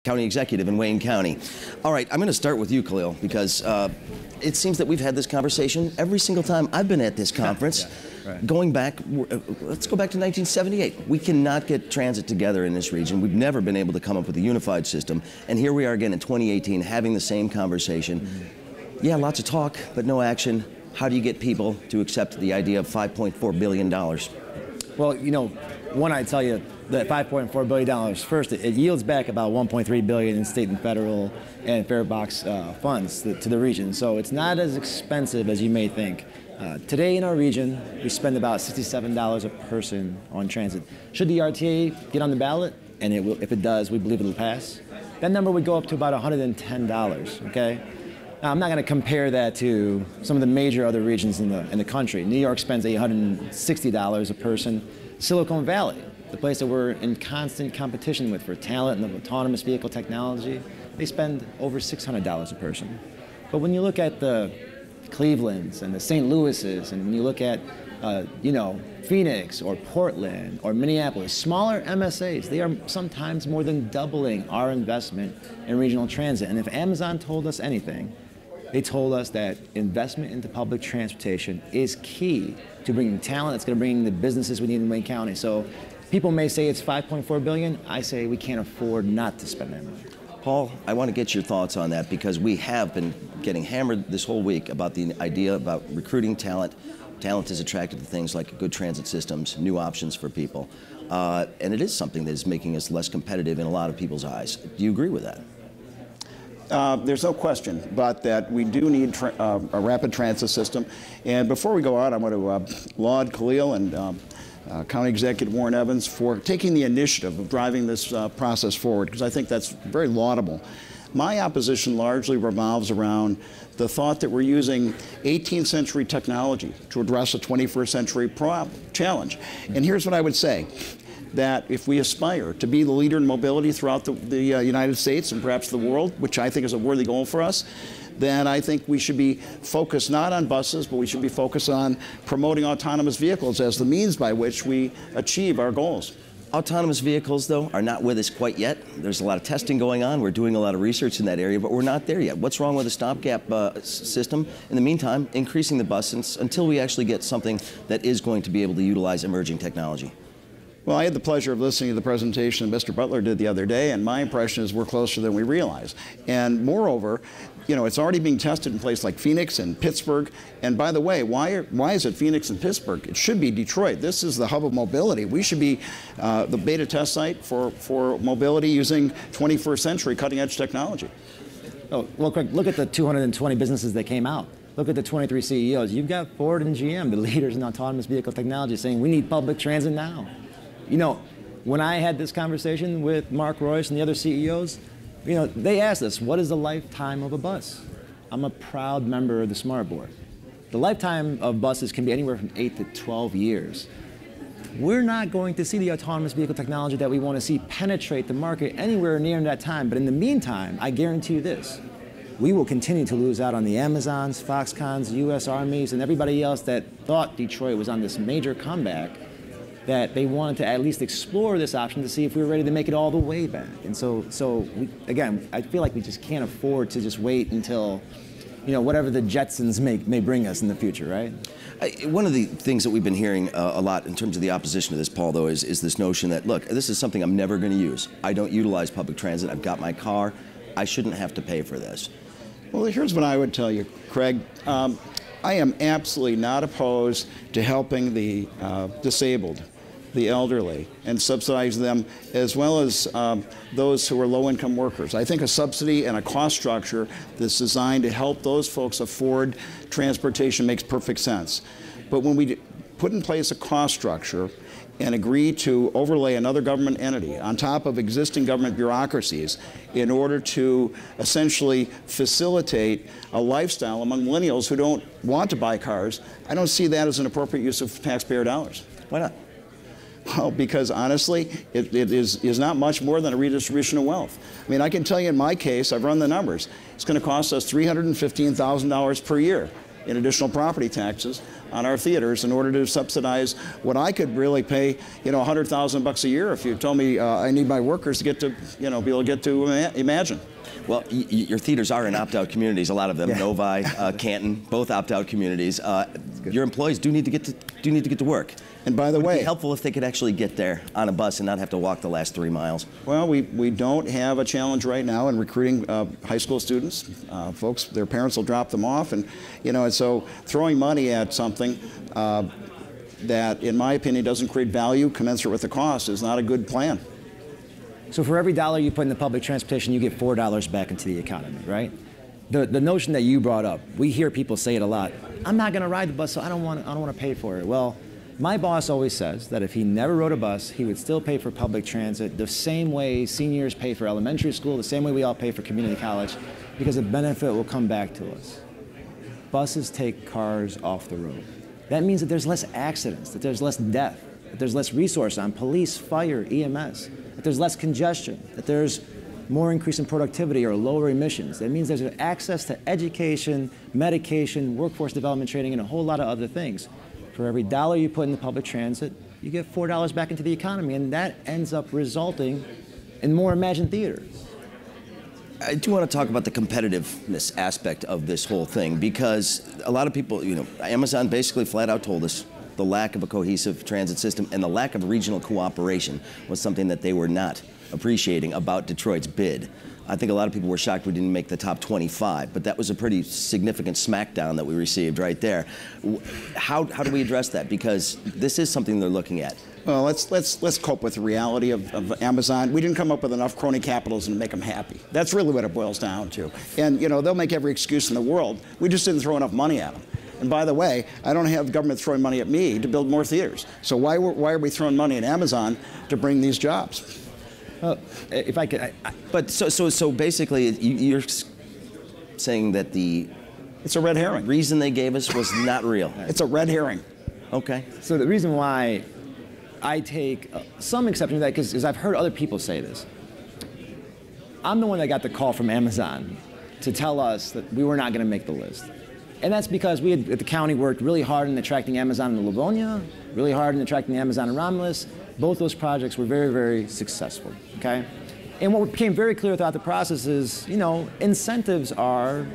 County executive in Wayne County. All right, I'm going to start with you, Khalil, because it seems that we've had this conversation every single time I've been at this conference. Right. Going back, let's go back to 1978. We cannot get transit together in this region. We've never been able to come up with a unified system. And here we are again in 2018 having the same conversation. Yeah, lots of talk, but no action. How do you get people to accept the idea of $5.4 billion? Well, you know, one, I tell you that $5.4 billion, first, it yields back about $1.3 billion in state and federal and fare box funds to the region. So it's not as expensive as you may think. Today in our region, we spend about $67 a person on transit. Should the RTA get on the ballot, and it will, if it does, we believe it'll pass, that number would go up to about $110, okay? Now, I'm not going to compare that to some of the major other regions in the country. New York spends $860 a person. Silicon Valley, the place that we're in constant competition with for talent and autonomous vehicle technology, they spend over $600 a person. But when you look at the Clevelands and the St. Louis's, and when you look at, you know, Phoenix or Portland or Minneapolis, smaller MSAs, they are sometimes more than doubling our investment in regional transit. And if Amazon told us anything, they told us that investment into public transportation is key to bringing talent. It's going to bring the businesses we need in Wayne County. So people may say it's $5.4 billion. I say we can't afford not to spend that money. Paul, I want to get your thoughts on that because we have been getting hammered this whole week about the idea about recruiting talent. Talent is attracted to things like good transit systems, new options for people. And it is something that is making us less competitive in a lot of people's eyes. Do you agree with that? There's no question but that we do need a rapid transit system. And before we go out, I want to laud Khalil and County Executive Warren Evans for taking the initiative of driving this process forward, because I think that's very laudable. My opposition largely revolves around the thought that we're using 18th century technology to address a 21st century challenge. And here's what I would say. That if we aspire to be the leader in mobility throughout the United States and perhaps the world, which I think is a worthy goal for us, then I think we should be focused not on buses, but we should be focused on promoting autonomous vehicles as the means by which we achieve our goals. Autonomous vehicles, though, are not with us quite yet. There's a lot of testing going on. We're doing a lot of research in that area, but we're not there yet. What's wrong with the stopgap system? In the meantime, increasing the buses until we actually get something that is going to be able to utilize emerging technology. Well, I had the pleasure of listening to the presentation that Mr. Butler did the other day, and my impression is we're closer than we realize. And moreover, you know, it's already being tested in places like Phoenix and Pittsburgh. And by the way, why is it Phoenix and Pittsburgh? It should be Detroit. This is the hub of mobility. We should be the beta test site for mobility using 21st century cutting-edge technology. Oh, well, Craig, look at the 220 businesses that came out. Look at the 23 CEOs. You've got Ford and GM, the leaders in autonomous vehicle technology, saying we need public transit now. You know, when I had this conversation with Mark Royce and the other CEOs, you know, they asked us, what is the lifetime of a bus? I'm a proud member of the Smart Board. The lifetime of buses can be anywhere from 8 to 12 years. We're not going to see the autonomous vehicle technology that we want to see penetrate the market anywhere near that time. But in the meantime, I guarantee you this, we will continue to lose out on the Amazons, Foxcons, US Armies, and everybody else that thought Detroit was on this major comeback, that they wanted to at least explore this option to see if we were ready to make it all the way back. And so again, I feel like we just can't afford to just wait until, you know, whatever the Jetsons may bring us in the future, right? One of the things that we've been hearing a lot in terms of the opposition to this, Paul, though, is this notion that, look, this is something I'm never going to use. I don't utilize public transit. I've got my car. I shouldn't have to pay for this. Well, here's what I would tell you, Craig. I am absolutely not opposed to helping the disabled, the elderly, and subsidizing them, as well as those who are low-income workers. I think a subsidy and a cost structure that's designed to help those folks afford transportation makes perfect sense. But when we put in place a cost structure and agree to overlay another government entity on top of existing government bureaucracies in order to essentially facilitate a lifestyle among millennials who don't want to buy cars, I don't see that as an appropriate use of taxpayer dollars. Why not? Well, because honestly, it is not much more than a redistribution of wealth. I mean, I can tell you in my case, I've run the numbers. It's going to cost us $315,000 per year in additional property taxes on our theaters in order to subsidize what I could really pay, you know, $100,000 a year if you told me I need my workers to get to, you know, be able to get to Emagine. Well, your theaters are in opt-out communities, a lot of them. Yeah. Novi, Canton, both opt-out communities. Your employees do need to get to work. And by the Would way, it be helpful if they could actually get there on a bus and not have to walk the last 3 miles? well, we don't have a challenge right now in recruiting high school students. Folks, their parents will drop them off, and you know, and so throwing money at something that, in my opinion, doesn't create value commensurate with the cost is not a good plan. So for every dollar you put into public transportation, you get $4 back into the economy, right? The notion that you brought up, we hear people say it a lot. I'm not going to ride the bus, so I don't want to pay for it. Well, my boss always says that if he never rode a bus, he would still pay for public transit the same way seniors pay for elementary school, the same way we all pay for community college, because the benefit will come back to us. Buses take cars off the road. That means that there's less accidents, that there's less death, that there's less resource on police, fire, EMS, that there's less congestion, that there's more increase in productivity or lower emissions. That means there's access to education, medication, workforce development training, and a whole lot of other things. For every dollar you put into public transit, you get $4 back into the economy, and that ends up resulting in more Emagine theaters. I do want to talk about the competitiveness aspect of this whole thing, because a lot of people, you know, Amazon basically flat out told us the lack of a cohesive transit system and the lack of regional cooperation was something that they were not appreciating about Detroit's bid. I think a lot of people were shocked we didn't make the top 25, but that was a pretty significant smackdown that we received right there. How do we address that? Because this is something they're looking at. Well, let's cope with the reality of Amazon. We didn't come up with enough crony capitalism to make them happy. That's really what it boils down to. And you know, they'll make every excuse in the world. We just didn't throw enough money at them. And by the way, I don't have government throwing money at me to build more theaters. So why are we throwing money at Amazon to bring these jobs? Well, if I could, But so basically, you're saying that the It's a red herring. reason they gave us was not real. It's a red herring. Okay. so the reason why I take some exception to that, because I've heard other people say this. I'm the one that got the call from Amazon to tell us that we were not going to make the list. And that's because we had, at the county, worked really hard in attracting Amazon in Livonia, really hard in attracting Amazon in Romulus. Both those projects were very, very successful, okay? And what became very clear throughout the process is, you know, incentives are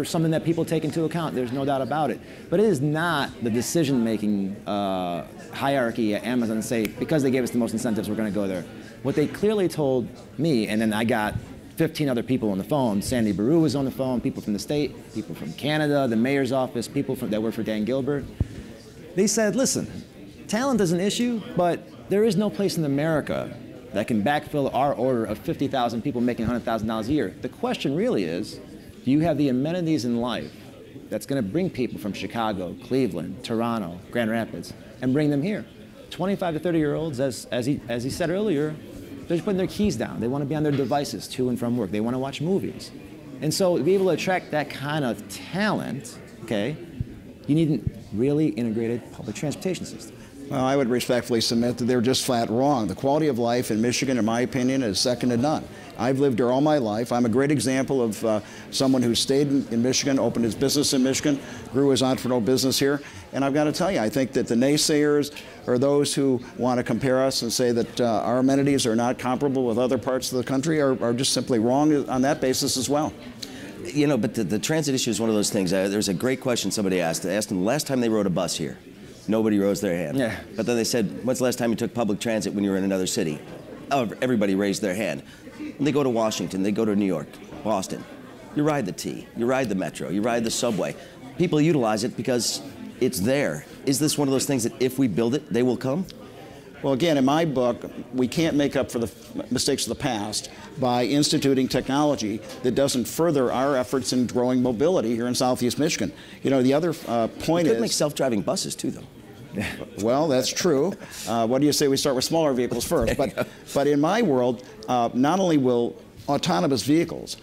something that people take into account. There's no doubt about it. But it is not the decision-making hierarchy at Amazon to say, because they gave us the most incentives, we're going to go there. What they clearly told me, and then I got 15 other people on the phone. Sandy Baru was on the phone, people from the state, people from Canada, the mayor's office, people that work for Dan Gilbert. They said, listen, talent is an issue, but there is no place in America that can backfill our order of 50,000 people making $100,000 a year. The question really is, do you have the amenities in life that's going to bring people from Chicago, Cleveland, Toronto, Grand Rapids, and bring them here? 25 to 30-year-olds, as he said earlier, they're just putting their keys down. They want to be on their devices to and from work. They want to watch movies. And so to be able to attract that kind of talent, okay, you need a really integrated public transportation system. Well, I would respectfully submit that they're just flat wrong. The quality of life in Michigan, in my opinion, is second to none. I've lived here all my life. I'm a great example of someone who stayed in Michigan, opened his business in Michigan, grew his entrepreneurial business here. And I've got to tell you, I think that the naysayers or those who want to compare us and say that our amenities are not comparable with other parts of the country are just simply wrong on that basis as well. You know, but the transit issue is one of those things. There's a great question somebody asked. They asked them the last time they rode a bus here. Nobody rose their hand. Yeah. But then they said, when's the last time you took public transit when you were in another city? Oh, everybody raised their hand. And they go to Washington, they go to New York, Boston. You ride the T, you ride the Metro, you ride the subway. People utilize it because it's there. Is this one of those things that if we build it, they will come? Well, again, in my book, we can't make up for the mistakes of the past by instituting technology that doesn't further our efforts in growing mobility here in Southeast Michigan. You know, the other point is... We could make self-driving buses too, though. Well, that's true. What do you say we start with smaller vehicles first? But in my world, not only will autonomous vehicles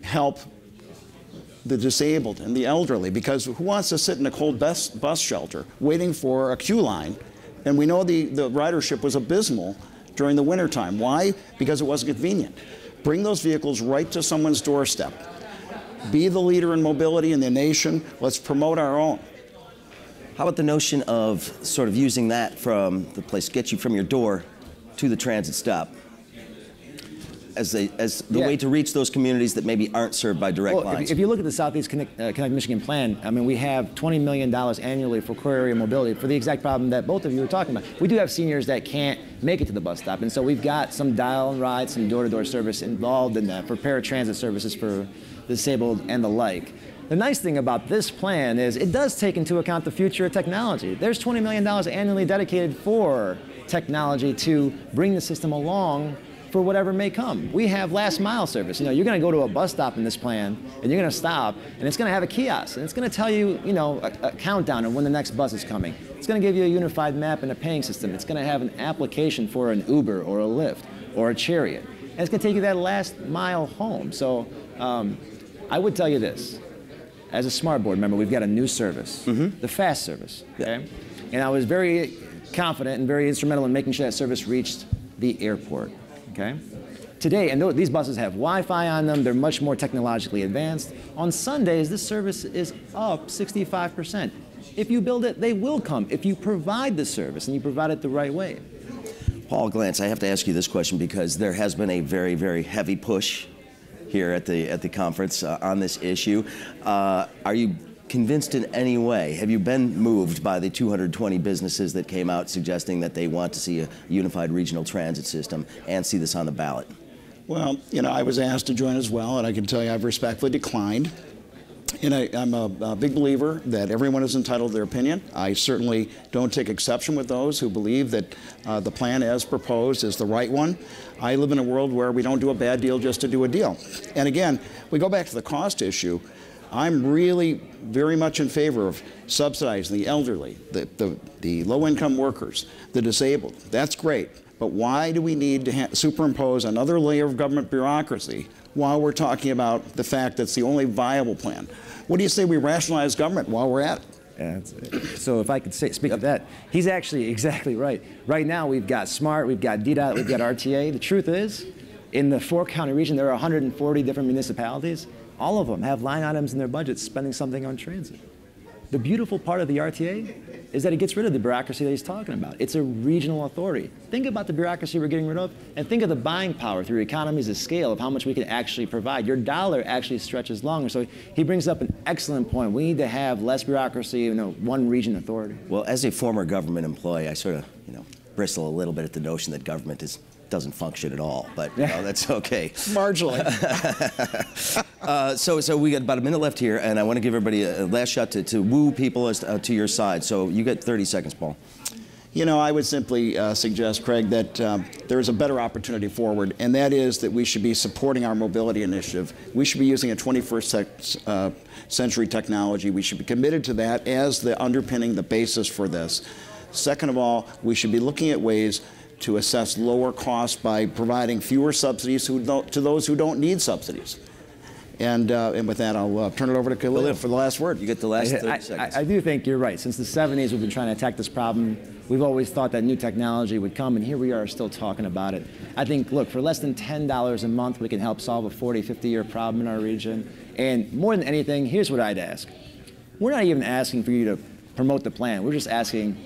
help the disabled and the elderly, because who wants to sit in a cold bus shelter waiting for a queue line? And we know the ridership was abysmal during the wintertime. Why? Because it wasn't convenient. Bring those vehicles right to someone's doorstep. Be the leader in mobility in the nation. Let's promote our own. How about the notion of sort of using that from the place, get you from your door to the transit stop as the way to reach those communities that maybe aren't served by direct lines? If you look at the Southeast Connect Michigan plan, I mean, we have $20 million annually for core area mobility for the exact problem that both of you were talking about. We do have seniors that can't make it to the bus stop, and so we've got some dial and ride, some door-to-door service involved in that for paratransit services for disabled and the like. The nice thing about this plan is it does take into account the future of technology. There's $20 million annually dedicated for technology to bring the system along for whatever may come. We have last mile service. You know, you're going to go to a bus stop in this plan, and you're going to stop, and it's going to have a kiosk, and it's going to tell you, you know, a countdown of when the next bus is coming. It's going to give you a unified map and a paying system. It's going to have an application for an Uber or a Lyft or a Chariot, and it's going to take you that last mile home. So I would tell you this. As a smart board member, we've got a new service, the fast service, okay? And I was very confident and very instrumental in making sure that service reached the airport, okay? Today, and these buses have Wi-Fi on them, they're much more technologically advanced. On Sundays, this service is up 65%. If you build it, they will come, if you provide the service and you provide it the right way. Paul Glantz, I have to ask you this question because there has been a very, very heavy push here at the conference on this issue. Are you convinced in any way? Have you been moved by the 220 businesses that came out suggesting that they want to see a unified regional transit system and see this on the ballot? Well, you know, I was asked to join as well, and I can tell you I've respectfully declined. And I'm a big believer that everyone is entitled to their opinion. I certainly don't take exception with those who believe that the plan as proposed is the right one. I live in a world where we don't do a bad deal just to do a deal. And again, we go back to the cost issue. I'm really very much in favor of subsidizing the elderly, the low-income workers, the disabled. That's great. But why do we need to superimpose another layer of government bureaucracy while we're talking about the fact that's the only viable plan? What do you say we rationalize government while we're at it? Yeah, so if I could speak to that, he's actually exactly right. Right now we've got SMART, we've got DDOT, we've got RTA. The truth is, in the four-county region, there are 140 different municipalities. All of them have line items in their budgets spending something on transit. The beautiful part of the RTA is that it gets rid of the bureaucracy that he's talking about. It's a regional authority. Think about the bureaucracy we're getting rid of, and think of the buying power through economies of scale of how much we can actually provide. Your dollar actually stretches longer. So he brings up an excellent point. We need to have less bureaucracy, you know, one region authority. Well, as a former government employee, I sort of, you know, bristle a little bit at the notion that government doesn't function at all, but you know, that's okay. Marginally. So we got about a minute left here, and I want to give everybody a last shot to woo people as to your side. So you get 30 seconds, Paul. You know, I would simply suggest, Craig, that there is a better opportunity forward, and that is that we should be supporting our mobility initiative. We should be using a 21st century technology. We should be committed to that as the underpinning, the basis for this. Second of all, we should be looking at ways to assess lower costs by providing fewer subsidies to those who don't need subsidies. And with that, I'll turn it over to Khalil for the last word. You get the last 30 seconds. I do think you're right. Since the 70s, we've been trying to attack this problem. We've always thought that new technology would come, and here we are still talking about it. I think, look, for less than $10 a month, we can help solve a 40, 50-year problem in our region. And more than anything, here's what I'd ask. We're not even asking for you to promote the plan. We're just asking